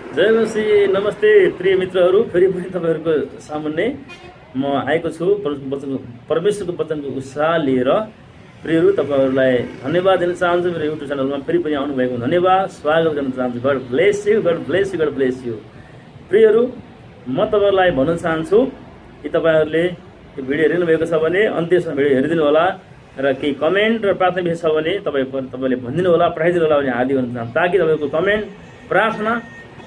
जय मसी नमस्ते प्रिय मित्रहरू, फेरि पनि तपाईँहरूको सामुन्ने म आएको छु परमेश्वरको वचनको उत्साह लिएर। प्रियहरू, तपाईँहरूलाई धन्यवाद दिन चाहन्छु। मेरो युट्युब च्यानलमा फेरि पनि आउनुभएको धन्यवाद, स्वागत गर्न चाहन्छु। God bless you, God bless you, God bless you. प्रियहरू, म तपाईँहरूलाई भन्न चाहन्छु कि तपाईँहरूले यो भिडियो हेर्नुभएको छ भने अन्त्यसम्म भिडियो हेरिदिनु होला र केही कमेन्ट र प्रार्थना विषय छ भने तपाईँले भनिदिनु होला, पठाइदिनु होला भने हार्दिक भन्न चाहन्छु, ताकि तपाईँको कमेन्ट, प्रार्थना,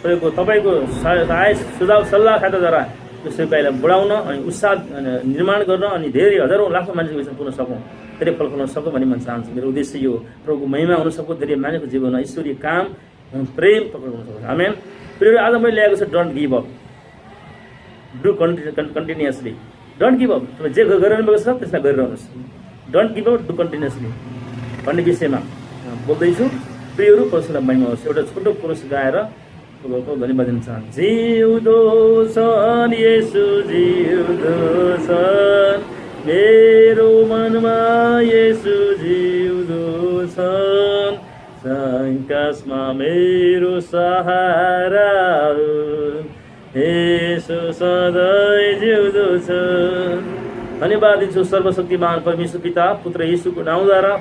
तपाईँको सहायता, सुझाव, सल्लाह खाताद्वारा यो सेवाकाईलाई बढाउन अनि उत्साह निर्माण गर्न अनि धेरै हजारौँ लाखौँ मानिसको बिचमा पुग्न सकौँ, धेरै फल फलाउन सकौँ भन्ने मन चाहन्छु। मेरो उद्देश्य यो प्रभुको महिमा हुन सकौँ, धेरै मानिसको जीवनमा ईश्वरीय काम, प्रेम पक्राउन सकौँ। आमेन। प्रिय, आज मैले ल्याएको छ don't give up, do continuously. Don't give up, तपाईँ जे गरिरहनु भएको छ त्यसलाई गरिरहनुहोस्। Don't give up, do continuously भन्ने विषयमा बोल्दैछु। प्रियहरू, परमेश्वरलाई महिमा होस्। एउटा छोटो पुरुष गाएर धन्यवाद दिन चाहन्छु। जिउँदो छन् येशू, जिउँदो छन् मेरो मनमा, येशू जिउँदो छन् सङ्कटमा मेरो सहारा, येशू सधैँ जिउँदो छन्। धन्यवाद दिन्छु सर्वशक्तिमान परमेश्वर पिता, पुत्र येशूको नाउँद्वारा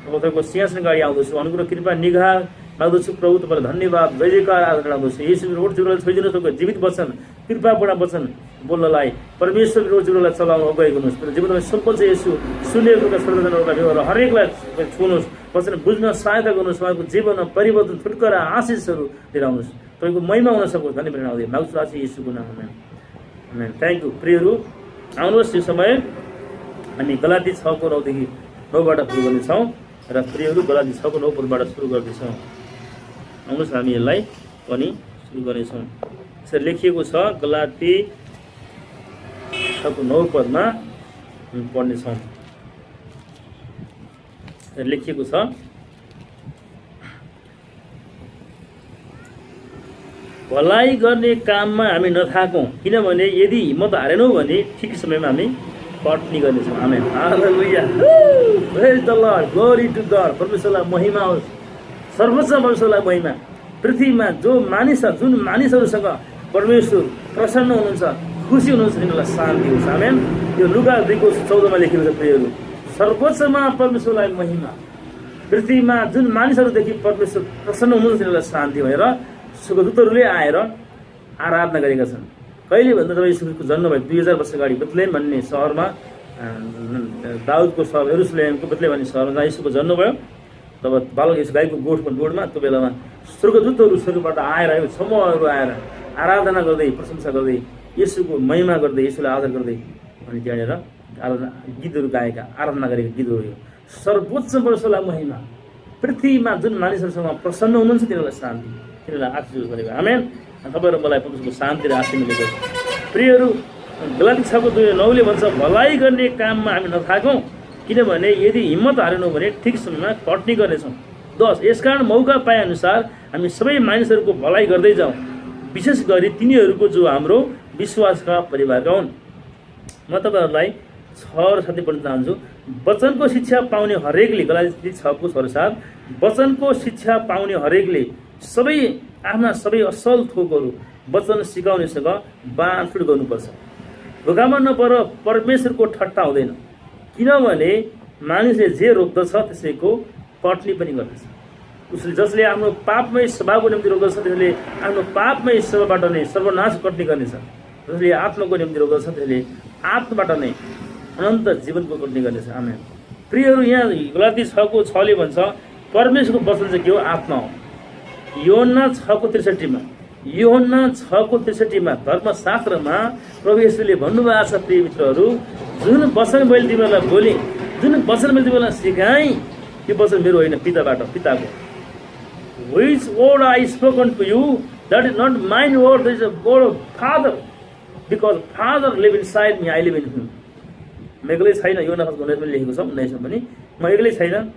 तपाईँको सिंहासन अगाडि आउँदछु। अनुग्रह, कृपा, निगाह माग्दछु प्रभु। तपाईँलाई धन्यवाद, जय जयकार, आदर गर्दछु। येशू रोड जुरोलाई छोडिदिनु, तपाईँको जीवित वचन, कृपापूर्ण वचन बोल्नलाई, परमेश्वर रोड जुरोलाई चलाउनु अगुवाई गर्नुहोस्। मेरो जीवनमा सम्पन्न छ येशू, सुनेकोका सर्वजनाहरूलाई व्यवहार हरेकलाई छुनुहोस्, वचन बुझ्न सहायता गर्नुहोस्, उहाँको जीवनमा परिवर्तन, छुटकारा, आशिषहरू लिएर आउनुहोस्। तपाईँको महिमा हुन सकोस्। धन्यवाद आउँदै माग्छु आज येशूको नाममा, आमेन। Thank you. प्रियहरू, आउनुहोस्। यो समय हामी गलाती 6:9देखि 9बाट सुरु गर्नेछौँ र प्रियहरू, गलाती 6:9बाट सुरु गर्दैछौँ। आउनुहोस्, हामी यसलाई पनि सुरु गर्नेछौँ। यसरी लेखिएको छ, गलाती 6:9 हामी पढ्नेछौँ। लेखिएको छ, भलाइ गर्ने काममा हामी नथाकौँ, किनभने यदि हिम्मत हारेनौँ भने ठिक समयमा हामी कटनी गर्नेछौँ। आमेन। हालेलुया। Praise the Lord, glory to God. परमेश्वरलाई महिमा होस्, सर्वोच्च परमेश्वरलाई महिमा। पृथ्वीमा जुन मानिसहरूसँग परमेश्वर प्रसन्न हुनुहुन्छ, खुसी हुनुहुन्छ, तिनीहरूलाई शान्ति होस्। आमेन। यो लुका 2:14 लेखिएको छ। प्रियहरू, सर्वोच्चमा परमेश्वरलाई महिमा, पृथ्वीमा जुन मानिसहरूदेखि परमेश्वर प्रसन्न हुनुहुन्छ तिनीहरूलाई शान्ति भएर स्वर्गदूतहरूले आएर आराधना गरेका छन्। कहिले भन्दा जब यीशुको जन्म भयो 2000 वर्ष अगाडि बेथलेहेम भन्ने सहरमा, दाउदको सहर यरुसलेमको बेथलेहेम भन्ने सहरमा जहाँ यीशुको जन्म भयो, तब बालक यीशु गाईको गोठमा त्यो बेलामा स्वर्गदूतहरू स्वर्गबाट आएर समूहहरू आएर आराधना गर्दै, प्रशंसा गर्दै, यीशुको महिमा गर्दै, यीशुलाई आदर गर्दै अनि त्यहाँनिर आराधना गीतहरू गाएका, आराधना गरेका गीतहरू यो सर्वोच्च परमेश्वरलाई महिमा। पृथ्वीमा जुन मानिसहरूसँग प्रसन्न हुनुहुन्छ तिनीहरूलाई शान्ति, तिनीहरूलाई आशीष गरेको। आमेन। तपाईँहरू मलाई परमेश्वरको शान्ति र आशीष मिलेको। प्रियहरू, गलाती 6:9ले भन्छ, भलाइ गर्ने काममा हामी नथाकौँ, किनभने यदि हिम्मत हारेनौँ भने ठिक समयमा कटनी गर्नेछौँ। 10 यसकारण मौका पाएअनुसार हामी सबै मानिसहरूको भलाइ गर्दै जाउँ, विशेष गरी तिनीहरूको जो हाम्रो विश्वासका परिवारका हुन्। म तपाईँहरूलाई 6 र 7 पढ्न चाहन्छु। वचनको शिक्षा पाउने हरेकले, गलाती 6:7, वचनको शिक्षा पाउने हरेकले आफ्ना सबै असल थोकहरू वचन सिकाउनेसँग बाँडफुँड गर्नुपर्छ। धोकामा नपर, परमेश्वरको ठट्टा हुँदैन, किनभने मानिसले जे रोप्दछ त्यसैको कटनी पनि गर्दछ। उसले जसले आफ्नो पापमय स्वभावको निम्ति रोप्दछ त्यसले आफ्नो पापमय स्वभावबाट नै सर्वनाश कटनी गर्नेछ। जसले आत्माको निम्ति रोप्दछ त्यसले आत्माबाट नै अनन्त जीवनको कटनी गर्नेछ। आमेन। प्रियहरू, यहाँ गलाती 6:6ले भन्छ, परमेश्वरको वचन चाहिँ के हो? आत्मा हो। यूहन्ना 6:63 धर्मशास्त्रमा प्रभु येशूले भन्नुभएको छ, प्रिय मित्रहरू, जुन वचन मैले तिमीहरूलाई बोलेँ, जुन वचन मैले तिमीहरूलाई सिकाएँ, त्यो वचन मेरो होइन, पिताको। Which word I spoken to you, that is not mine word, that is the word of Father, because Father live inside me, I live in him. म एक्लै छैन, यूहन्ना 5:19 लेखेको छ, 19 पनि, म एक्लै छैन,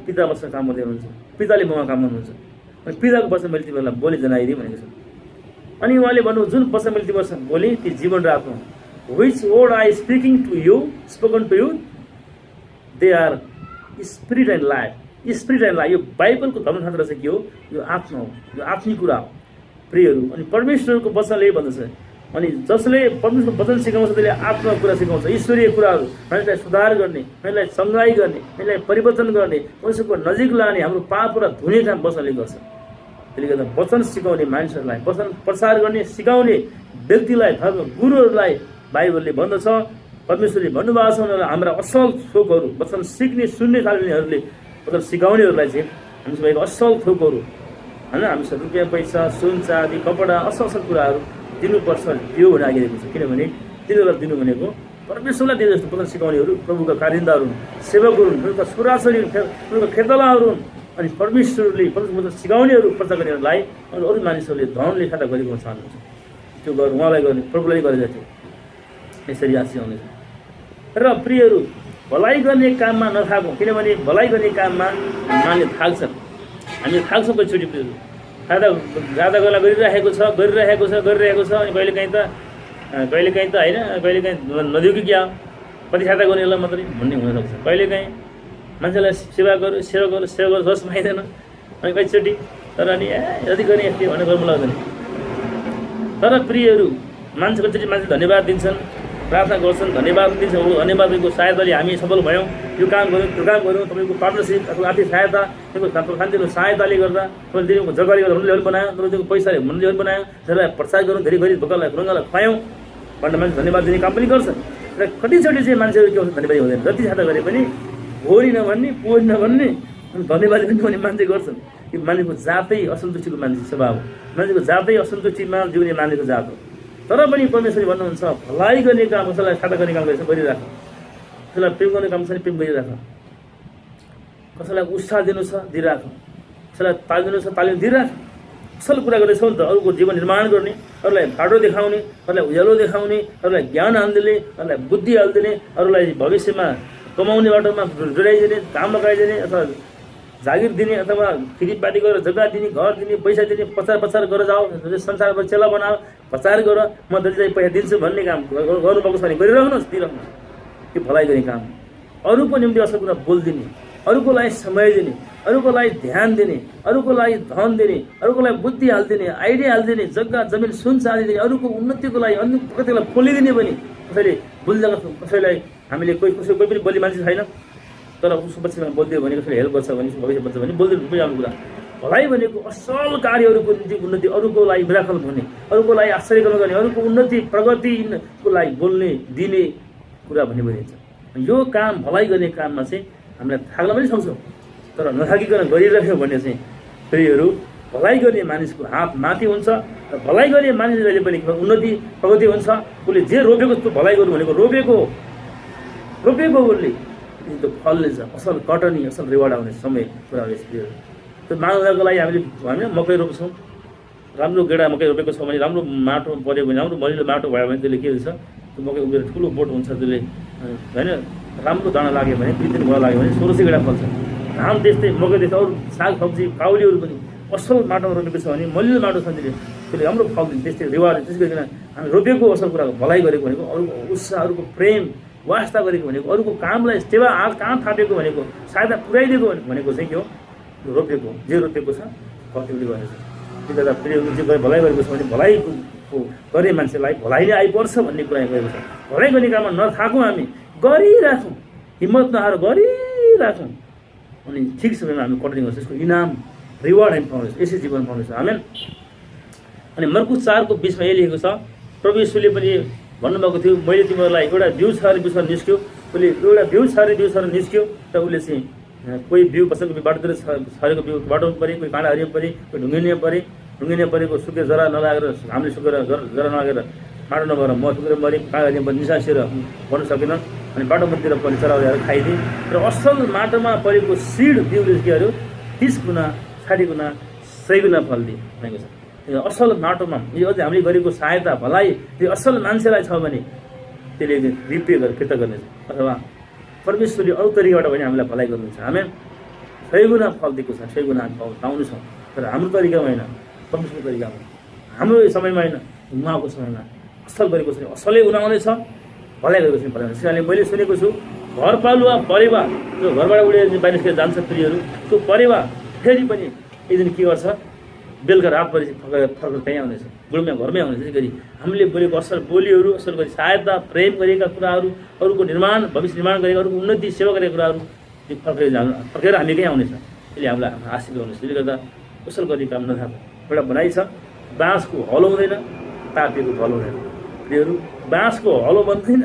पिता मसँग काम गर्दै हुनुहुन्छ, पिताले ममा काम गर्नुहुन्छ, अनि पिताको वचन मैले तिमीहरूलाई बोली जनाइदिएँ भनेको छ। अनि उहाँले भन्नु, जुन वचन मैले तिमीहरूसँग बोलेँ ती जीवन र आत्मा। Which word I spoken to you, they are spirit and life। यो बाइबलको धर्मशास्त्र चाहिँ के हो? यो आत्मा हो, यो आफ्नै कुरा हो। प्रियहरू। अनि परमेश्वरको वचनले भन्दछ, अनि जसले परमेश्वरको वचन सिकाउँछ त्यसले आत्मा कुरा सिकाउँछ, ईश्वरीय कुराहरू, मानिसलाई सुधार गर्ने, मानिसलाई सङ्घाइ गर्ने, मानिसलाई परिवर्तन गर्ने, परमेश्वरको नजिक लाने, हाम्रो पापबाट धुने काम वचनले गर्छ। त्यसले गर्दा वचन सिकाउने मानिसहरूलाई, वचन प्रचार गर्ने सिकाउने व्यक्तिलाई, धर्म गुरुहरूलाई बाइबलले भन्दछ, परमेश्वरले भन्नुभएको छ उनीहरूलाई हाम्रा असल थोकहरू, वचन सिक्ने सुन्ने खालनेहरूले, वचन सिकाउनेहरूलाई चाहिँ हामीसँग भएको असल थोकहरू होइन, हामीसँग रुपियाँ पैसा, सुन चाँदी, कपडा, असल असल कुराहरू दिनुपर्छ त्यो भनेर आइरहेको छ। किनभने तिनीहरूलाई दिनु भनेको परमेश्वरलाई दिए जस्तो वचन सिकाउनेहरू प्रभुका कारिन्दाहरू हुन्, सेवकहरू हुन्, उनीहरूका छोराछोरी हुन्, उनीहरूका खेतलाहरू हुन्। अनि परमेश्वरले वचन सिकाउनेहरू प्रचार गर्नेहरूलाई अरू मानिसहरूले धनले खाता गरेको चाहनुहुन्छ, त्यो गर्नु उहाँलाई गर्ने प्रभुलाई गरेको थियो। यसरी आशिष आउनेछ। र प्रियहरू, भलाइ गर्ने काममा नथाकौँ, किनभने भलाइ गर्ने काममा मान्छे थाक्छन्, हामी थाक्छौँ कतिचोटि प्रियहरू। ज्यादा गर्ला गरिरहेको छ अनि कहिलेकाहीँ त होइन, कहिलेकाहीँ नदियो कि क्या कति सहायता गर्नेलाई मात्रै भन्ने हुनसक्छ। कहिलेकाहीँ मान्छेलाई सेवा गर जस पाइँदैन अनि कतिचोटि, तर अनि यति गर्ने यति भनेर गर्नु लाग्दैन। तर प्रियहरू, मान्छे कतिचोटि मान्छे धन्यवाद दिन्छन्, प्रार्थना गर्छन्, धन्यवाद दिन्छन्, धन्यवादको सहायताले हामी सफल भयौँ, यो काम गऱ्यौँ त्यो काम गऱ्यौँ, तपाईँको पार्टनरसिप अथवा आर्थिक सहायता, तपाईँको शान्तिको सहायताले गर्दा, तपाईँले दिनुको जग्गाले गर्दा हुनु लेभल बनायो, तपाईँले दिनुको पैसाले हुनु लेभल बनायो, त्यसलाई प्रचार गरौँ, धेरै गरिब भोकालाई खुरुङ्गालाई खुवायौँ भनेर मान्छे धन्यवाद दिने काम पनि गर्छन्। र कतिचोटि चाहिँ मान्छेहरू के हुन्छ, धन्यवाद हुँदैन, जति सहायता गरे पनि भोरी नभन्ने पोहोरी नभन्ने धन्यवाद पनि भन्ने मान्छे गर्छन्। यो मान्छेको जातै असन्तुष्टिको मान्छे स्वभाव हो, मान्छेको जातै असन्तुष्टिमा जिउने मान्छेको जात हो। तर पनि परमेश्वरले भन्नुहुन्छ, भलाइ गर्ने काम, कसैलाई सहायता गर्ने काम गरेछ गरिराख, कसैलाई प्रेम गर्ने काम छ भने प्रेम गरिराख, कसैलाई उत्साह दिनु छ दिइराख, कसैलाई तालिम दिनु छ तालिम दिइराख। असल कुरा गर्दैछौ नि त, अरूको जीवन निर्माण गर्ने, अरूलाई बाटो देखाउने, अरूलाई उज्यालो देखाउने, अरूलाई ज्ञान हालिदिने, अरूलाई बुद्धि हालिदिने, अरूलाई भविष्यमा कमाउने बाटोमा जोडाइदिने, काम लगाइदिने, अथवा जागिर दिने, अथवा खेतीपाती गरेर जग्गा दिने, घर दिने, पैसा दिने, प्रचार गरेर जाऊ, संसारमा चेला बनाऊ, प्रचार गर, म जति चाहिँ पैसा दिन्छु भन्ने काम गर्नुभएको छ भने गरिराख्नुहोस्, दिइराख्नुहोस्। त्यो भलाइ गर्ने काम, अरूको निम्ति असल कुरा बोलिदिने, अरूको लागि समय दिने, अरूको लागि ध्यान दिने, अरूको लागि धन दिने, अरूको लागि बुद्धि हालिदिने, आइडिया हालिदिने, जग्गा जमिन सुन चाँदी दिने, अरूको उन्नतिको लागि अन्य प्रगतिलाई खोलिदिने पनि। कसैले बोलिदिएको कसैलाई हामीले कोही पनि बोली मान्छे छैन, तर उसको पछिमा बोलिदियो भने, कसैले हेल्प गर्छ भने, भविष्य बन्छ भने बोलिदिनु पनि राम्रो कुरा। भलाइ भनेको असल कार्यहरूको निम्ति उन्नति, अरूको लागि मिराकल हुने, अरूको लागि आश्चर्यकरण गर्ने, अरूको उन्नति प्रगतिको लागि बोल्ने दिने कुरा भन्ने भनिन्छ। यो काम भलाइ गर्ने काममा चाहिँ हामीलाई थाक्न पनि सक्छौँ, तर नथाकिकन गरिराख्यो भने चाहिँ प्रियहरू, भलाइ गर्ने मानिसको हात माथि हुन्छ र भलाइ गर्ने मानिस जहिले पनि उन्नति प्रगति हुन्छ। उसले जे रोपेको त्यो भलाइ गर्नु भनेको रोपेको उसले त्यो फलले छ, असल कटनी, असल रिवार्ड आउने समय कुरा हो। प्रियहरू, त्यो माग्नको लागि हामीले मकै रोप्छौँ, राम्रो गेडा मकै रोपेको छ भने, राम्रो माटो पऱ्यो भने, राम्रो मलिलो माटो भयो भने त्यसले के हुन्छ, त्यो मकै उब्रेर ठुलो बोट हुन्छ, त्यसले होइन राम्रो दाना लाग्यो भने, 2 दिन भयो लाग्यो भने 1600 गेडा फल्छ। धान त्यस्तै, मकै त्यस्तै, अरू सागसब्जी काउलीहरू पनि असल माटोमा रोपेको छ भने, मलिलो माटो छ भने त्यसले राम्रो फल दिन्छ। त्यस्तै रिवार्ड, त्यसै गरिकन हामी रोपेको असल कुराको भलाइ गरेको भनेको, अरूको उत्साह, अरूको प्रेम वास्ता गरेको भनेको, अरूको कामलाई सेवा काम थापेको भनेको, सहायता पुर्याइदिएको भनेको चाहिँ के हो, रोपेको जे रोपेको छ कतिले गरेको छ। त्यो गर्दा प्रियहरू, जे भलाइ गरेको छ भने भलाइको गर्ने मान्छेलाई भलाइ नै आइपर्छ भन्ने कुरा गरेको छ। भलाइ गर्ने काममा नथाकौँ, हामी गरिराखौँ, हिम्मत नहार गरिराखौँ, अनि ठिक समयमा हामी कटनी गर्छौँ, यसको इनाम रिवार्ड हामी पाउँदैछ, यसै जीवन पाउँदैछ। आमेन। अनि मर्कुस 4 को 20 मा यही लेखेको छ, प्रभु येशूले पनि भन्नुभएको थियो, मैले तिमीहरूलाई एउटा बिउ छरेर निस्क्यो, उसले एउटा बिउ छरेर निस्क्यो, र उसले चाहिँ कोही बिउ बसेको बाटोतिर छरेको बिउ बाटोमा पऱ्यो, कोही काँडा हरियो पऱ्यो, कोही ढुङ्गिने परेको सुकेर जरा नलागेर, हामीले सुकेर जरा नलागेर माटो नभएर म सुकेर मऱ्यो, काँडा हरियो पनि निसासेर भन्न सकेन, अनि बाटोतिर पनि चरा ल्याएर खाइदिए। र असल माटोमा परेको सिड बिउले के गर्यो, 30 गुणा 60 गुणा 100 गुणा फल दिए भनेको छ। असल माटोमा यो अझै हामीले गरेको सहायता भलाइ त्यो असल मान्छेलाई छ भने त्यसले रिपे गरेर फिर्ता गर्नेछ, अथवा परमेश्वरले अरू तरिकाबाट पनि हामीलाई भलाइ गर्नुहुन्छ। हामी 100 गुणा फल दिएको छ, 100 गुणा पाउनु छ, तर हाम्रो तरिकामा होइन, परमेश्वरको तरिकामा, हाम्रो समयमा होइन, उहाँको समयमा असल गरेको छ, असलै उनीहरूले छ, भलाइ गरेको छ, भलाइ। त्यसकारणले मैले सुनेको छु, घरपालुवा परेवा जो घरबाट उडेर बाहिर जान्छ प्रियहरू, त्यो परेवा फेरि पनि एक दिन के गर्छ, बेलुका रातभरि फर्केर त्यहीँ आउनेछ, गुल्मे घरमै आउनेछ। त्यसै गरी हामीले बोलेको असल बोलीहरू, असल गरी सहायता प्रेम गरेका कुराहरू, अरूको निर्माण भविष्य निर्माण गरेका, अरूको उन्नति सेवा गरेका कुराहरू फर्केर हामी कहीँ आउनेछ। त्यसले हामीलाई आशीष गर्नेछ। त्यसले गर्दा असल गरी काम नथाप एउटा भनाइ छ, बाँसको हलो हुँदैन पापीको भलो हुँदैन। प्रियहरू, बाँसको हलो बन्दैन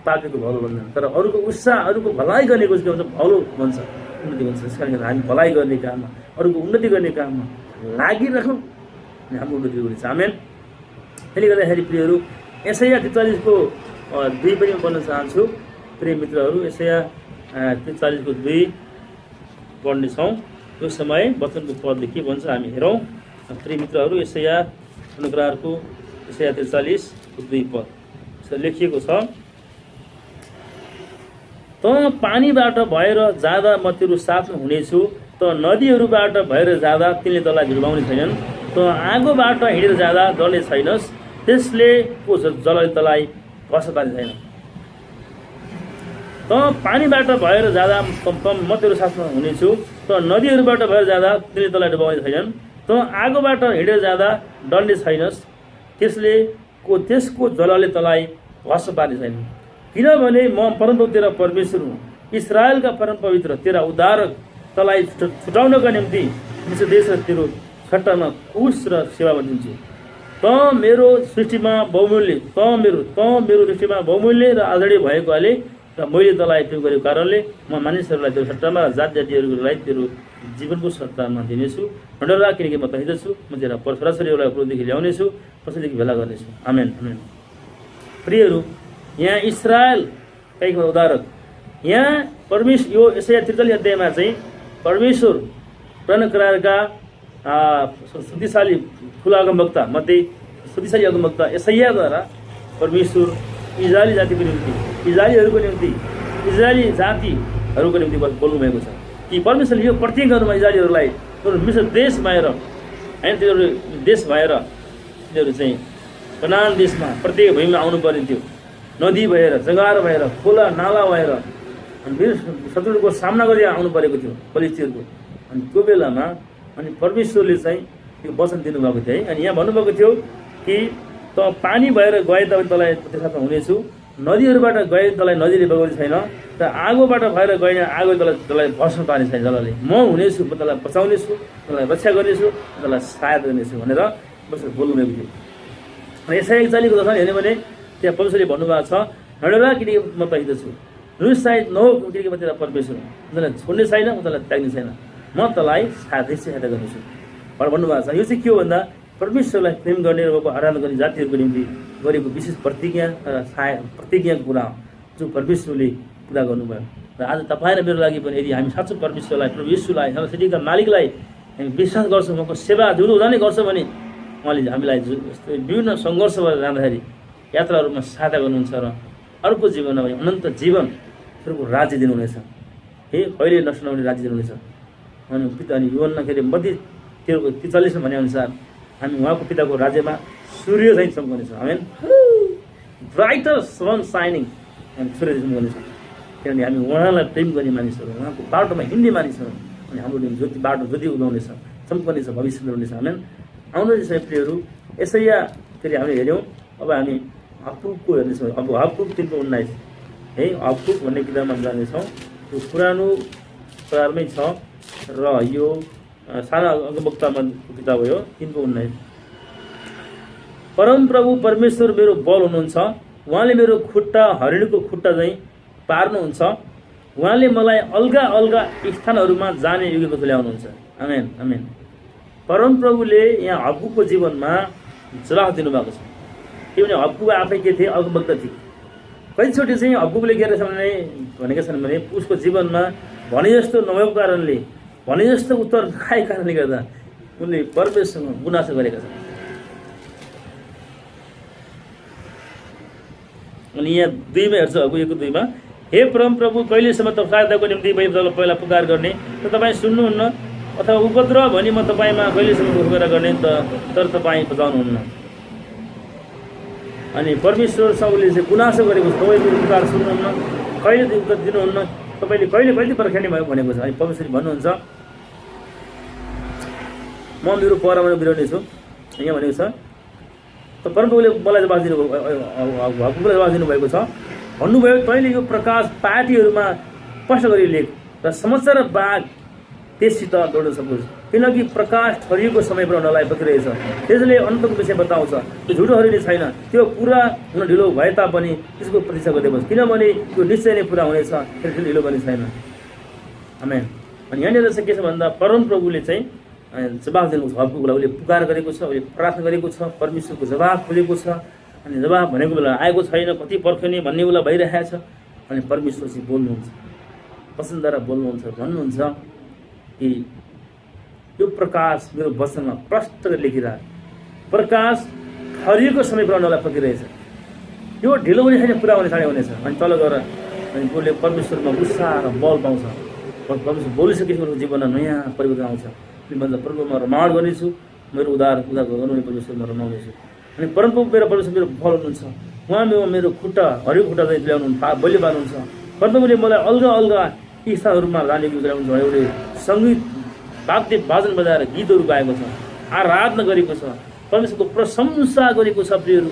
पापीको भलो बन्दैन, तर अरूको उत्साह, अरूको भलाइ गर्ने कोसिस गर्छ भलो बन्छ, उन्नति बन्छ। त्यस कारण हामी भलाइ गर्ने काममा, अरूको उन्नति गर्ने काममा लागिराखौँ अनि हाम्रो उन्नति हुनेछ। आमेन। त्यसले गर्दाखेरि प्रियहरू, यशाया 43को 2 पनि पढ्न चाहन्छु। प्रिय मित्रहरू, यशाया 43को 2 पढ्नेछौँ। यो समय वचनको पदले के भन्छ हामी हेरौँ। प्रिय मित्रहरू, यशाया अनुग्रहको यशाया 43को 2 पद लेखिएको छ, त पानीबाट भएर जाँदा म तेरो साथमा हुनेछु, त नदीहरूबाट भएर जाँदा तिनले तँलाई झुलबाउने छैनन्, त आगोबाट हिँडेर जाँदा डल्ने छैनस्, त्यसले को जलले तँलाई भस्म पार्ने छैन। त पानीबाट भएर जाँदा म तेरो साथमा हुनेछु, त नदीहरूबाट भएर जाँदा तिनले तँलाई डुबाउने छैनन्, त आगोबाट हिँडेर जाँदा डल्ने छैनस्, त्यसको जलले तँलाई भस्म पार्ने छैन। किनभने म परमप्रभु तेरा परमेश्वर हुँ, इस्राएलका परम पवित्र तेरा उद्धारक, तँलाई छुटाउनका निम्ति मिश्र देश र तेरो सट्टामा कुश र सेवामा दिन्छु। त मेरो दृष्टिमा बहुमूल्य र आदरणीय भएकोले र मैले तँलाई प्रेम गरेको कारणले म मानिसहरूलाई तेरो सट्टामा र जात जातिहरूलाई तेरो जीवनको सट्टामा दिनेछु। नडरा, किनकि म तहीँ छु, म तेरा छोराछोरीहरूलाई क्रोधदेखि ल्याउनेछु, पछिदेखि भेला गर्नेछु। आमेन आमेन। प्रियहरू, यहाँ इस्राएल कहीको उदाहरण, यहाँ परमेश्वर यो यशाया 43 अध्यायमा चाहिँ परमेश्वर प्रणकरारका शक्तिशाली ठुला अगमवक्ता मध्ये शक्तिशाली अगमवक्ता यशायाद्वारा परमेश्वर इजरायली जातिको निम्ति, इजरायलीहरूको निम्ति, इजरायली जातिहरूको निम्ति बोल्नुभएको छ कि परमेश्वरले यो प्रत्येक गर्नुमा इजरायलीहरूलाई मिश्र देश भएर होइन, तिनीहरू देश भएर तिनीहरू चाहिँ कनान देशमा प्रत्येक भूमिमा आउनु पर्ने थियो, नदी भएर, जगार भएर, खोला नाला भएर अनि शत्रुको सामना गरी आउनु परेको थियो फलिस्तीहरूको। अनि त्यो बेलामा अनि परमेश्वरले चाहिँ यो वचन दिनुभएको थियो है। अनि यहाँ भन्नुभएको थियो कि त पानी भएर गए त तँलाई त्यसमा हुनेछु, नदीहरूबाट गए तँलाई नदीले बगाउने छैन, र आगोबाट भएर गएन आगो तँलाई भस्म पार्ने छैन। जलले म हुनेछु, म तँलाई बचाउनेछु, तँलाई रक्षा गर्नेछु, तँलाई सहायता गर्नेछु भनेर बस बोल्नुभएको थियो। र यशाया 41को 10 हेर्ने भने त्यहाँ परमेश्वरले भन्नुभएको छ, नडरा, किनकि म तहीँ छु, निरुत्साहित नहो, किनकि म तेरा परमेश्वर हुँ, म तँलाई छोड्ने छैन, म तँलाई त्याग्ने छैन, म तँलाई सहायता गर्नेछु भनेर भन्नुभएको छ। यो चाहिँ के हो भन्दा परमेश्वरलाई प्रेम गर्ने र आराधना गर्ने जातिहरूको निम्ति गरेको विशेष प्रतिज्ञाको कुरा हो, जो परमेश्वरले पुरा गर्नुभयो। र आज तपाईँ र मेरो लागि पनि यदि हामी साँच्चै परमेश्वरलाई, प्रभु येशूलाई, हाम्रो सृष्टिका मालिकलाई हामी विश्वास गर्छौँ, उहाँको सेवा जिउँदो हुँदै गर्छौँ भने उहाँले हामीलाई विभिन्न सङ्घर्षबाट जाँदाखेरि यात्राहरूमा सहायता गर्नुहुन्छ र अर्को जीवनमा पनि अनन्त जीवनको राज्य दिनुहुनेछ। हे कहिले नष्ट नहुने राज्य दिनुहुनेछ। अनि पिता अनि युवनमा के अरे मध्य 43 भनेअनुसार हामी उहाँको पिताको राज्यमा सूर्य चाहिँ चम्कनेछौँ। आमेन। ब्राइटर सन साइनिङ, हामी सूर्य चम्कनेछौँ, किनभने हामी उहाँलाई प्रेम गर्ने मानिसहरू, उहाँको बाटोमा हिँड्ने मानिसहरू, अनि हाम्रो निम्ति ज्योति उदाउनेछ, चम्कनेछ, भविष्य हुनेछ। आमेन। आउनु चाहिँ प्रियहरू, यशाया फेरि हामीले हेऱ्यौँ। अब हामी हबकुकको हेर्नेछौँ। अब हबकुक 3:19 है, हबकुक भन्ने किताबमा जानेछौँ। यो पुरानो करारमै छ र यो साना अगमवक्ताको किताब हो। यो 3:19 परमप्रभु परमेश्वर मेरो बल हुनुहुन्छ, उहाँले मेरो खुट्टा हरिणीको खुट्टा चाहिँ पार्नुहुन्छ, उहाँले मलाई अलगा अलगा स्थानहरूमा जाने योग्यको तुल्याउनुहुन्छ। आमेन आमेन। परमप्रभुले यहाँ हबकुकको जीवनमा जवाफ दिनुभएको छ, किनभने हबकुक आफै के थिए, अगमवक्ता थिए। कतिचोटि चाहिँ हबकुकले के भनेका छन् भने उसको जीवनमा भने जस्तो नभएको कारणले, भने जस्तो उत्तर नआएको कारणले गर्दा उनले परमेश्वरमा गुनासो गरेका छन्। अनि यहाँ 2मा हेर्छ, हबकुक 1:2 हे परमप्रभु, कहिलेसम्म त सहायताको निम्ति पहिला पुकार गर्ने त तपाईँ सुन्नुहुन्न, अथवा उपद्रव भनी म तपाईँमा कहिलेसम्म उफेरा गर्ने तर तपाईँ बचाउनुहुन्न। अनि परमेश्वरसँग उसले चाहिँ गुनासो गरेको छ, तपाईँको पुकार सुन्नुहुन्न, कहिले उत्तर दिनुहुन्न, तपाईँले कहिले पर्खाउने भयो भनेको छ। अनि परमेश्वरले भन्नुहुन्छ म मेरो परमा बिराउने छु यहाँ भनेको छ। त परमप्रभुले मलाई जवाफ दिनुभएको छ, भन्नुभयो तैँले यो प्रकाश पार्टीहरूमा स्पष्ट गरी लेख र समाचार बाघ त्यससित जोड्न सकोस्, किनकि प्रकाश ठरिएको समय पर हुनलाई बकिरहेछ। त्यसले अनन्तको विषय बताउँछ, त्यो झुटो हरिने छैन, त्यो पुरा हुन ढिलो भए तापनि त्यसको प्रतीक्षा गर्दै बस्, किनभने त्यो निश्चय नै पुरा हुनेछ, त्यसले ढिलो पनि छैन। आमेन। अनि यहाँनिर चाहिँ के छ भन्दा परमप्रभुले चाहिँ जवाफ दिनुको छ, हकको बेला उसले पुकार गरेको छ, उसले प्रार्थना गरेको छ, परमेश्वरको जवाफ खोजेको छ। अनि जवाफ भनेको बेला आएको छैन, कति पर्खिने भन्ने बेला भइरहेको छ। अनि परमेश्वर चाहिँ बोल्नुहुन्छ, वचनद्वारा बोल्नुहुन्छ, भन्नुहुन्छ कि यो प्रकाश मेरो वचनमा प्रष्ट गरी लेखिरह, प्रकाश ठरिएको समय पुऱ्याउनलाई पकिरहेछ, यो ढिलो हुने छैन, पुरा हुने छाडे हुनेछ। अनि तल गएर अनि उसले परमेश्वरमा उत्साह र बल पाउँछ। परमेश्वर बोलिसकेपछि उनको जीवनमा नयाँ परिवर्तन आउँछ। भन्छ परमप्रभुमा रमाड गर्नेछु, मेरो उद्धार गर्नुहुने परमेश्वरमा रमाउनेछु। अनि परमप्रभु मेरो परमेश्वर मेरो बल हुनुहुन्छ, उहाँ मेरो खुट्टा हरियो खुट्टा चाहिँ ल्याउनु बलियो पार्नुहुन्छ। परमप्रभुले मलाई अलगा अलगा यी स्थानहरूमा लाने गराउनुहुन्छ, एउटै सङ्गीत वाद्य बाजन बजाएर गीतहरू गाएको छ, आराधना गरेको छ, परमेश्वरको प्रशंसा गरेको छ प्रियहरू।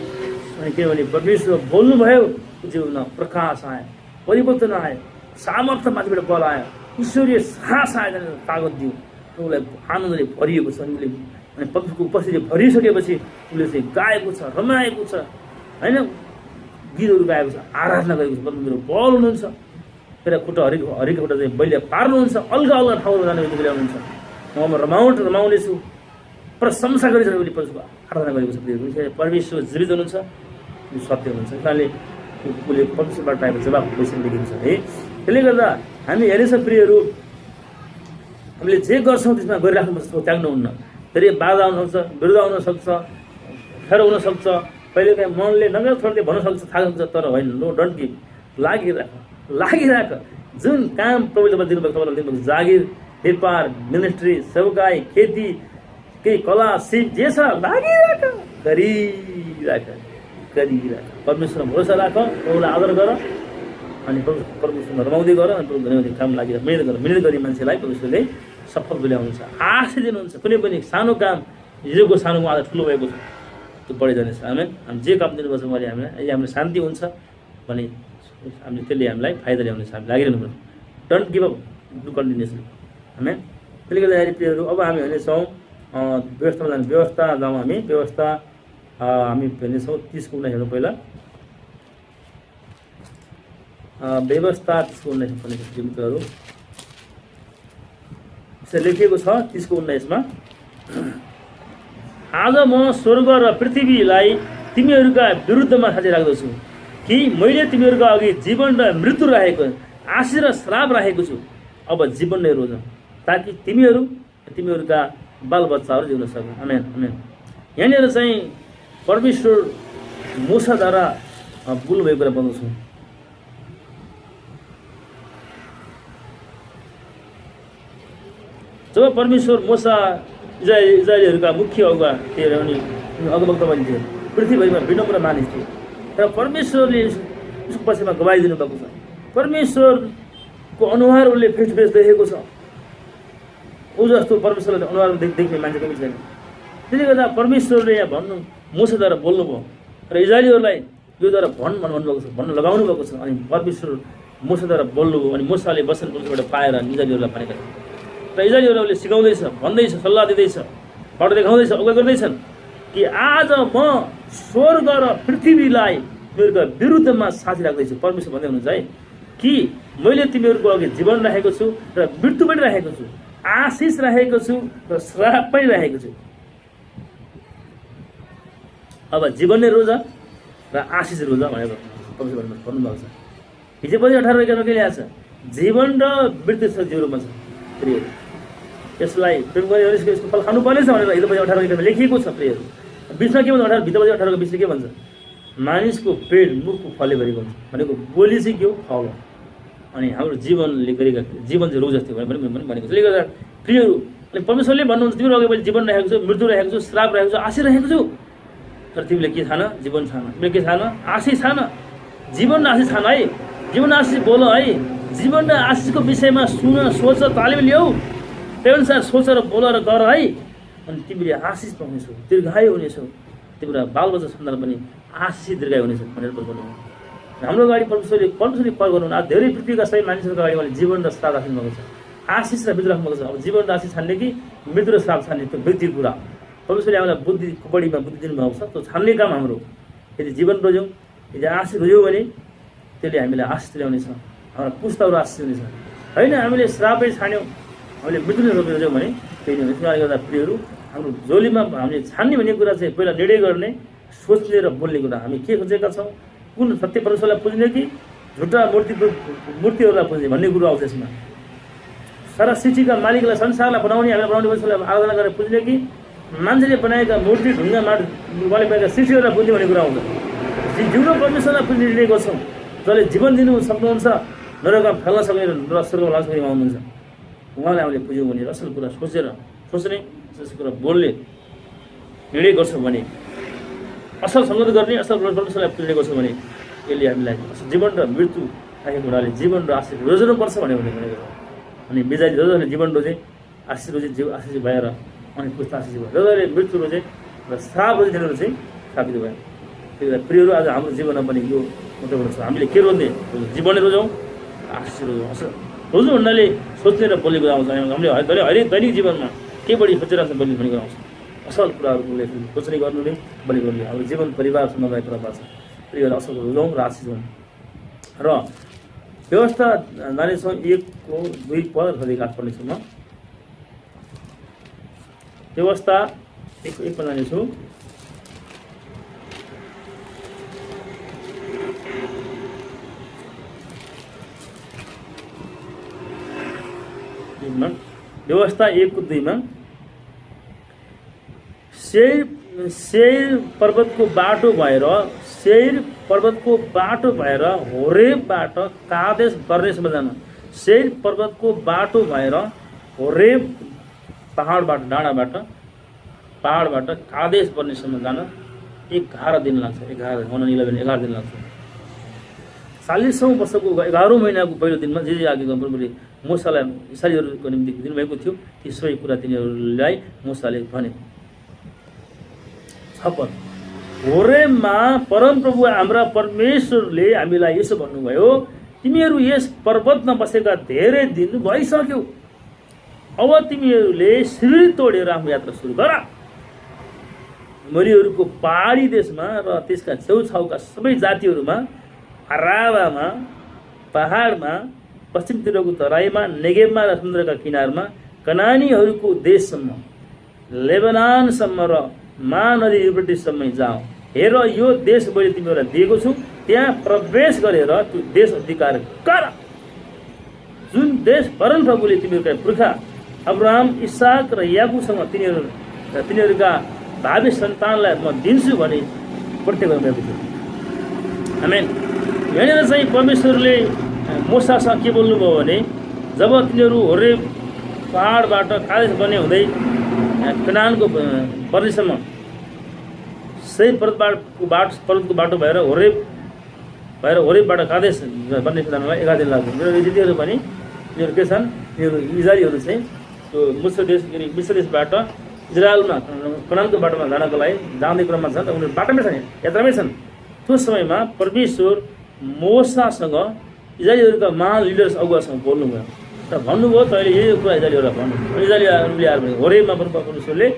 अनि किनभने परमेश्वर बोल्नुभयो, जीवनमा प्रकाश आयो, परिवर्तन आयो, सामर्थ्य माथिबाट बल आयो, ईश्वरीय साहस आयो, तागत दियो, उसलाई आनन्दले भरिएको छ। उसले अनि परमेश्वरको उपस्थिति भरिसकेपछि उसले चाहिँ गाएको छ, रमाएको छ, होइन, गीतहरू गाएको छ, आराधना गरेको छ। परमेश्वर बल हुनुहुन्छ, फेरि खुट्टा हरेको खुट्टा चाहिँ बलिया पार्नुहुन्छ, अलगा अलगा ठाउँमा जाने बित्तिकै ल्याउनुहुन्छ। म रमाउनेछु, प्रशंसा गरिन्छ उसले परमेश्वरको आराधना गरेको छ। परमेश्वर जीवित हुनुहुन्छ, सत्य हुनुहुन्छ, कारणले उसले परमेश्वरबाट पाएको जवाब पैसा लेखेको छ है। त्यसले गर्दा हामी हेरेछ प्रियहरू, हामीले जे गर्छौँ त्यसमा गरिराख्नुपर्छ, त्याग्नुहुन्न। फेरि बाधा आउनसक्छ, विरुद्ध आउनसक्छ, खेर हुनसक्छ, कहिलेकाहीँ मनले नगर छोड्दै भन्न सक्छ, थाहा सक्छ, तर होइन, नो डोन्ट गिभ, लागिराख। जुन काम प्रभुले तपाईँ दिनुभएको, तपाईँलाई दिनुभएको जागिर, व्यापार, मिनिस्ट्री, सेवकाई, खेती, केही कला, सिप जे छ लागिराख, गरिराख। परमेश्वरमा भरोसा राख, प्रभुलाई आदर गर, अनि परमेश्वरमा रमाउँदै गर, अनि प्रभु धन्यवाद काम लागिरहेको मिहिनेत गरी मान्छेलाई परमेश्वरले सफल तुल्याउनुहुन्छ, आशा दिनुहुन्छ। कुनै पनि सानो काम हिजोको सानोमा आज ठुलो भएको छ, त्यो बढी जानेछ। हामी जे काम दिनुपर्छ उहाँले हामीलाई, अहिले हामीलाई शान्ति हुन्छ भने हामीले त्यसले हामीलाई फाइदा ल्याउनेछ। हामी लागिरहनु पर्छ, don't give up, do continuously. हामी त्यसले गर्दाखेरि प्रियहरू अब हामी हेर्नेछौँ व्यवस्थामा जाने, व्यवस्था जाउँ हामी, व्यवस्था हामी हेर्नेछौँ 30 को 19 हेर्नु पहिला। व्यवस्था 30 को 19 पढ्ने मित्रहरू, यसरी लेखिएको छ 30 को 19 मा, आज म स्वर्ग र पृथ्वीलाई तिमीहरूका विरुद्धमा साँची राख्दछु कि मैले तिमीहरूका अघि जीवन र मृत्यु राखेको, आशीष र श्राप राखेको छु। अब जीवन नै रोज, ताकि तिमीहरूका बालबच्चाहरू जिउन सक्नु। आमेन आमेन। यहाँनिर चाहिँ परमेश्वर मूसाद्वारा बोल्नुभएको कुरा बताउँछु। जब परमेश्वर मूसा इजरायलीहरूका मुख्य अगुवा थिए अनि अगुवक्ता पनि थिए, पृथ्वीभरिमा विनम्र मानिस थिए, र परमेश्वरले उसको पछिमा गवाई दिनुभएको छ। परमेश्वरको अनुहार उसले फेस टु फेस देखेको छ, ऊ जस्तो परमेश्वरले अनुहार देख्ने मान्छे कमी छैन। त्यसले गर्दा परमेश्वरले यहाँ मूसाद्वारा बोल्नुभयो र इजरायलीहरूलाई योद्वारा भन्नुभएको छ, भन्न लगाउनु भएको छ। अनि परमेश्वर मूसाद्वारा बोल्नुभयो, अनि मूसाले वचन परमेश्वरबाट पाएर इजरायलीहरूलाई भनेका छन्, र इजरायलीहरूले सिकाउँदैछ, भन्दैछ, सल्लाह दिँदैछ, बाटो देखाउँदैछ, अगुवा गर्दैछन् कि आज म स्वर्ग र पृथ्वीलाई तिमीहरूका विरुद्धमा साथी राख्दैछु। परमेश्वर भन्दै हुनुहुन्छ है कि मैले तिमीहरूको अघि जीवन राखेको छु र मृत्यु पनि राखेको छु, आशिष राखेको छु र श्राप पनि राखेको छु। अब जीवन नै रोज र आशिष रोज भनेर परमेश्वर भन्नुभएको छ। हिजो पनि 18 के ल्याएको छ, जीवन र मृत्यु छ जिउमा छ। प्रिय यसलाई प्रेम गरेर यसको फल खानुपर्नेछ भनेर हिजो पनि 18 गीतमा लेखिएको छ। प्रियहरू बिचमा के भन्छ, 18 भित्र 18 को बिचले के भन्छ, मानिसको पेट मुखको फलले भरिएको हुन्छ भनेको बोली चाहिँ के हो, फल हो। अनि हाम्रो जीवनले गरेका जीवन चाहिँ रोग जस्तै भनेको छ। त्यसले गर्दा प्रियहरू, अनि परमेश्वरले भन्नुहुन्छ तिमीहरू अघि मैले जीवन राखेको छु, मृत्यु राखेको छु, श्राप राखेको छु, आशिष राखेको छु। तर तिमीले के छैन, जीवन छैन, तिमीले के छैन, आशिष छैन। जीवन र आशिष छैन है, जीवन आशिष बोल है, जीवन र आशिषको विषयमा सुन, सोच, तालिम ल्याऊ, त्यही अनुसार सोच र बोल र गर है। अनि तिमीले आशिष पाउनेछौ, दीर्घायु हुनेछौ, तिम्रो बालबच्चा सन्तान पनि आशिष दीर्घायु हुनेछ भनेर भन्नुभयो। हाम्रो अगाडि परमेश्वरले पर गर्नु आज धेरै पृथ्वीका सबै मानिसहरूको अगाडि उहाँले जीवन र श्राप राख्नु भएको छ, आशिष र मृत्यु राख्नु भएको छ। अब जीवन र आशिष छान्ने कि मृत्यु र श्राप छान्ने त्यो व्यक्तिको कुरा। परमेश्वरले हामीलाई बढीमा बुद्धि दिनुभएको छ, त्यो छान्ने काम हाम्रो। यदि जीवन रोज्यौँ, यदि आशिष रोज्यौँ भने त्यसले हामीलाई आशिष ल्याउनेछ, हाम्रो पुस्ताहरू आशिष हुनेछ। होइन हामीले श्रापै छान्यौँ, हामीले मृत्यु नै रोज्यौँ भने त्यही नै हुन्छ। त्यसले गर्दा प्रियहरू, हाम्रो जोलीमा हामीले छान्ने भन्ने कुरा चाहिँ पहिला निर्णय गर्ने, सोच्ने र बोल्ने कुरा। हामी के खोजेका छौँ, कुन सत्य परमेश्वरलाई पुज्ने कि झुटा मूर्तिहरूलाई पुज्ने भन्ने कुरो आउँछ यसमा। सारा सृष्टिका मालिकलाई, संसारलाई बनाउने, हामीलाई बनाउने परमेश्वरलाई आराधना गरेर पुज्ने कि मान्छेले बनाएका मूर्ति, ढुङ्गा माट उहाँले बनाएका सृष्टिहरूलाई पुज्ने भन्ने कुरा आउँछ। जिउरो परमेश्वरलाई पुज्ने निर्णय गर्छौँ, जसले जीवन दिनु सक्नुहुन्छ, नरकमा फाल्न सक्ने र स्वर्गमा लाग्न सक्ने हुनुहुन्छ। उहाँलाई हामीले पुज्यौँ भने असल कुरा सोच्ने कुरा बोल्ने निर्णय गर्छौँ भने, असल सङ्गत गर्ने, असल परमेश्वरलाई पुज्ने गर्छौँ भने यसले हामीलाई जीवन र मृत्यु राखेको हुनाले जीवन र आशिष रोज्नुपर्छ भनेको अनि बिजारी जसले जीवन रोजे आशिष रोजे जीव आशिष भएर अनि पुस्ता आशिष भयो, जसले मृत्यु रोजे र श्राप रोजे तिनीहरू चाहिँ श्रापित भयो। त्यही भएर प्रियहरू, आज हाम्रो जीवनमा पनि यो मतलब छ, हामीले के रोज्ने, जीवनै रोजौँ, आशिष रोजौँ। असल रोज्नु भन्नाले सोच्ने र बोल्ने कुरा आउँछ। हामीले हरेक दैनिक जीवनमा के बढी सोचिरहेको छ बोल्ने भन्ने कुरा आउँछ। असल कुराहरूले सोच्ने गर्नुले बोल्ने गर्नुले हाम्रो जीवन परिवार समन्वय कुरा पर्छ। त्यही भएर असल रोजौँ र आशिष होऊँ। र व्यवस्था जानेछौँ 1:2 पद अधिकार पढ्नेछु म। व्यवस्था 1:1 पद जानेछु। व्यवस्था 1:2 मा सेयर पर्वतको बाटो भएर होरेबबाट कादेश बर्नेसम्म जान। सेयर पर्वतको बाटो भएर होरेब पहाडबाट कादेश बर्नेसम्म जान 11 दिन लाग्छ। 11 दिन लाग्छ। 40औं वर्षको 11औं महिनाको पहिलो दिनमा जे आज्ञा प्रभुले मूसालाई इस्राएलीहरूको निम्ति दिनुभएको थियो, ती सबै कुरा तिनीहरूलाई मूसाले भने। 6 होरेबमा परमप्रभु हाम्रा परमेश्वरले हामीलाई यसो भन्नुभयो, तिमीहरू यस पर्वतमा बसेका धेरै दिन भइसक्यो, अब तिमीहरूले शिविर तोडेर आफ्नो यात्रा सुरु गर। मरिहरूको पहाडी देशमा र त्यसका छेउछाउका सबै जातिहरूमा, अराबामा, पहाडमा, पश्चिमतिरको तराईमा, नेगेबमा र समुद्रका किनारमा, कनानीहरूको देशसम्म, लेबनानसम्म र महानदी युफ्रेटिससम्म जाऊ। हेर, यो देश मैले तिमीहरूलाई दिएको छु, त्यहाँ प्रवेश गरेर त्यो देश अधिकार गर, जुन देश परमप्रभुले तिमीहरूका पुर्खा अब्राहम, इसाक र याकुबसँग तिनीहरूका भावी सन्तानलाई म दिन्छु भने प्रतिज्ञा गर्नुभएको थियो। आमेन। यहाँनिर चाहिँ परमेश्वरले मूसासँग के बोल्नुभयो भने, जब तिनीहरू होरेब पहाडबाट कादेश बन्ने हुँदै कनानको पर्नेसम्म सही पर्वतको बाटो भएर होरेबबाट कादेश बन्ने जानलाई 11 दिन लाग्छ। मेरो दिदीहरू पनि यिनीहरू के छन्, यिनीहरू इजरायलीहरू चाहिँ त्यो मिश्र देशबाट इजरायलमा कनानको बाटोमा जानको लागि जाँदै क्रममा छन्, उनीहरू बाटोमै छन्, यात्रामै छन्। त्यो समयमा परमेश्वर मूसासँग इजरायलीहरूका महान लिडर्स अगुवासँग बोल्नुभयो र भन्नुभयो, तैँले यही कुरा इजरायलीहरूलाई भन्नु। इजरायलीहरूले आएर भने होरेबमा परमेश्वरले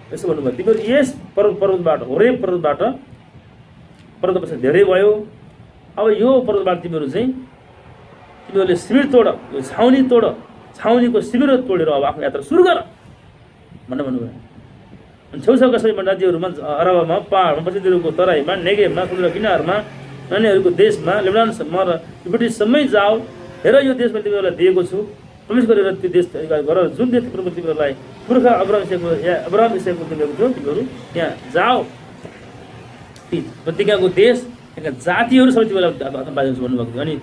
यसो भन्नुभयो, तिमीहरू यस होरेब पर्वतपछि धेरै भयो, अब यो पर्वतबाट तिमीहरूले शिविर तोड, यो छाउनीको शिविर तोडेर अब आफ्नो यात्रा सुरु गर भनेर भन्नुभयो। अनि छेउछाउका सबै राज्यहरूमा, अरबमा, पहाडमा, पश्चिमतिरको तराईमा, नेगेबमा, समुद्र किनारमा, नानीहरूको देशमा, लेबनानसम्म र युफ्रेटिससम्मै जाऊ। हेर, यो देश मैले तिमीहरूलाई दिएको छु, प्रवेश गरेर त्यो देश अधिकार गर, जुन देश प्रभु तिमीहरूलाई पुर्खा अब्राहम इसाकको दिएको थियो, तिमीहरू त्यहाँ जाऊ। प्रतिज्ञाको देश, त्यहाँका जातिहरू सबै तिमीहरूलाई बाँच्नु भन्नुभएको थियो।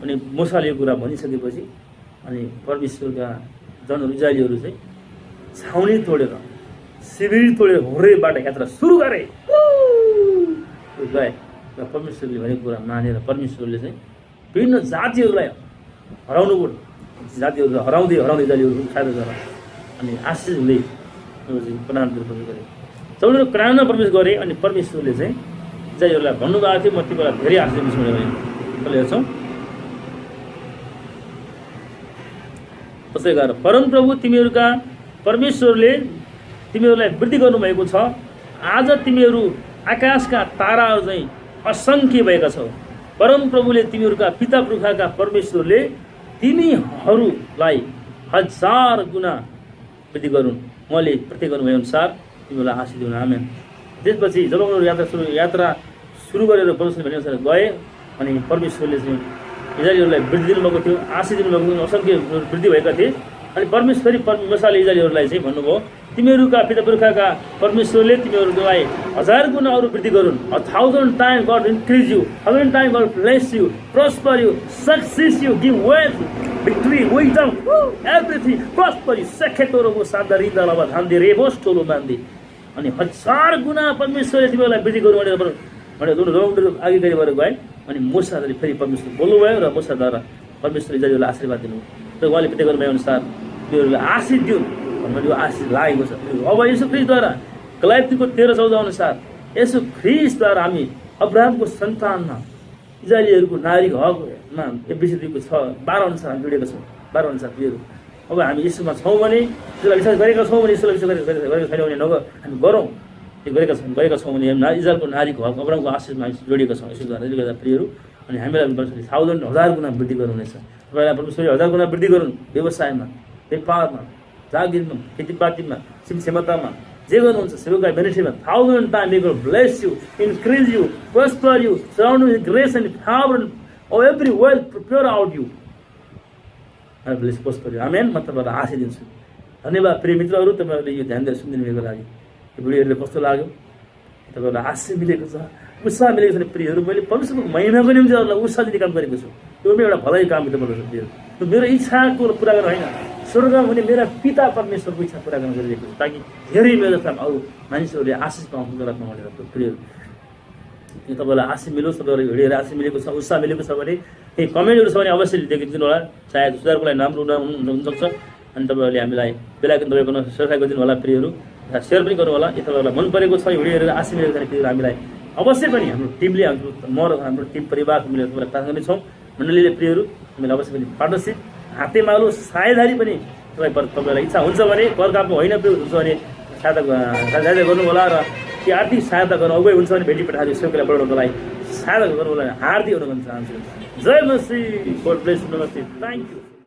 अनि मूसाले यो कुरा भनिसकेपछि अनि परमेश्वरका जनहरू इजरायलीहरू चाहिँ छाउनी तोडेर, शिविर तोडेर होरेबबाट यात्रा सुरु गरे। गए र परमेश्वरले भनेको कुरा मानेर परमेश्वरले चाहिँ विभिन्न जातिहरूलाई हराउनु पर्यो। जातिहरू हराउँदै इजरायलीहरू खाएर गएर अनि आशिष हुँदै कनानमा प्रवेश गरे। जब उनीहरू कनानमा प्रवेश गरे अनि परमेश्वरले चाहिँ इस्राएलीहरूलाई भन्नुभएको थियो, म तिमीलाई धेरै आशीष दिन्छु भनेर हेर्छौँ। त्यसै गरेर परमप्रभु तिमीहरूका परमेश्वरले तिमीहरूलाई वृद्धि गर्नुभएको छ। आज तिमीहरू आकाशका ताराहरू चाहिँ असङ्ख्य भएका छौ। परमप्रभुले तिमीहरूका पिता पुर्खाका परमेश्वरले तिमीहरूलाई 1000 गुणा वृद्धि गरून्। उहाँले प्रतिज्ञा गर्नुभए अनुसार तिमीहरूलाई आशीष दिउन्। आमेन। त्यसपछि जब उनीहरू यात्रा सुरु गरेर परमेश्वरले भने अनुसार गए अनि परमेश्वरले चाहिँ इस्राएलीहरूलाई वृद्धि दिनुभएको थियो, आशीष दिनुभएको थियो, असङ्ख्य वृद्धि भएका थिए। अनि परमेश्वरले इस्राएलीहरूलाई चाहिँ भन्नुभयो, तिमीहरूका पिता पुर्खाका परमेश्वरले तिमीहरूलाई 1000 गुणा अरू वृद्धि गरून्। 1000 times God increase you, 1000 times God bless you, prosper you, success you, give wealth, victory, wisdom, everything, prosper you. सेखेतोरोको सान्दारिन्दा लबा धान्दे रेबोस टोलो मान्दे। अनि 1000 गुणा परमेश्वरले तिमीहरूलाई वृद्धि गरौँ भनेर उनीहरू अघि भएर गए। अनि मूसाले फेरि परमेश्वर बोल्नुभयो र मूसाद्वारा परमेश्वरले इस्राएलीहरूलाई आशीर्वाद दिनुभयो र उहाँले प्रतिज्ञा गर्नुभए अनुसार तिमीहरूलाई आशीष दिउन् भन्ने यो आशीष लागेको छ। अब यसो ख्रीष्टद्वारा गलातिको 13:14 अनुसार यसो ख्रीष्टद्वारा हामी अब्राहमको सन्तानमा इस्राएलीहरूको नागरिक हकमा एफएसी 2:12 अनुसार हामी जोडिएका छौँ। 12 अनुसार प्रियहरू, अब हामी यसोमा छौँ भने, यसोलाई विश्वास गरेका छौँ भने, यसोलाई विश्वास गरेका छैनौँ भने हामी गरौँ। त्यो गरेका छौँ भने इस्राएलको नागरिकको हक अब्राहमको आशीषमा हामी जोडिएका छौँ। यसोद्वारा गर्दा प्रियहरू, अनि हामीलाई 1000 गुणा वृद्धि गर्नुहुनेछ। तपाईँलाई परमेश्वरले 1000 गुणा वृद्धि गरून्। व्यवसायमा, व्यापारमा, जागिरमा, खेतीपातीमा, क्षमतामा, जे गर्नुहुन्छ सेवाका बेनिफिटमा 1000 times may God bless you, increase you, prosper you, surround you with grace and power, or every wealth pour out you. I bless prosper you. Amen. म तपाईँलाई आशीष दिन्छु। धन्यवाद प्रिय मित्रहरू, तपाईँहरूले यो ध्यान दिएर सुनिदिनुको लागि। यो भिडियोहरूले कस्तो लाग्यो? तपाईँहरूलाई आशीष मिलेको छ, उत्साह मिलेको छ। प्रियहरू, मैले परमेश्वरको महिनाको निम्ति अरूलाई उत्साह दिने काम गरेको छु। यो मेरो एउटा भलाइ काम गर्नुपर्छ प्रियहरू। यो मेरो इच्छाको पुरा गर्न होइन, स्वर्गमा हुने मेरा पिता परमेश्वरको इच्छा पुरा गर्न गरिरहेको छु, ताकि धेरै मेरो काम अरू मानिसहरूले आशिष पाउनु गरात्मा भनेर। प्रियहरू, तपाईँलाई आशीष मिलोस्। तपाईँलाई भिडियोहरू आशीष मिलेको छ, उत्साह मिलेको छ भने केही कमेन्टहरू छ भने अवश्य लेखिदिनु होला। सायद सुधारको लागि राम्रो हुनसक्छ। अनि तपाईँहरूले हामीलाई बेलायकन तपाईँको सब्सक्राइब गरिदिनु होला प्रियहरू, सेयर पनि गर्नु होला। यदि तपाईँलाई मन परेको छ यो भिडियोहरू आशीष मिलेको छ भने हामीलाई अवश्य पनि हाम्रो टिमले हाम्रो टिम परिवार मिलेर तपाईँलाई प्रार्थना गर्नेछौँ। मण्डलीले प्रियहरू, हामीलाई अवश्य पनि पार्टनरसिप हातेमालो साझेदारी पनि तपाईँलाई इच्छा हुन्छ भने, घर कामको होइन हुन्छ भने सहायता गर्नु होला। र कि आर्थिक सहायता गर्नु अगुवाई हुन्छ भने भेटी पठाएर सेवालाई बढाउनको लागि सहायता गर्नु होला। हार्दिक अनुरोध चाहन्छु। जय मसी, गॉड ब्लेस, नमस्ते, थ्याङ्क यू।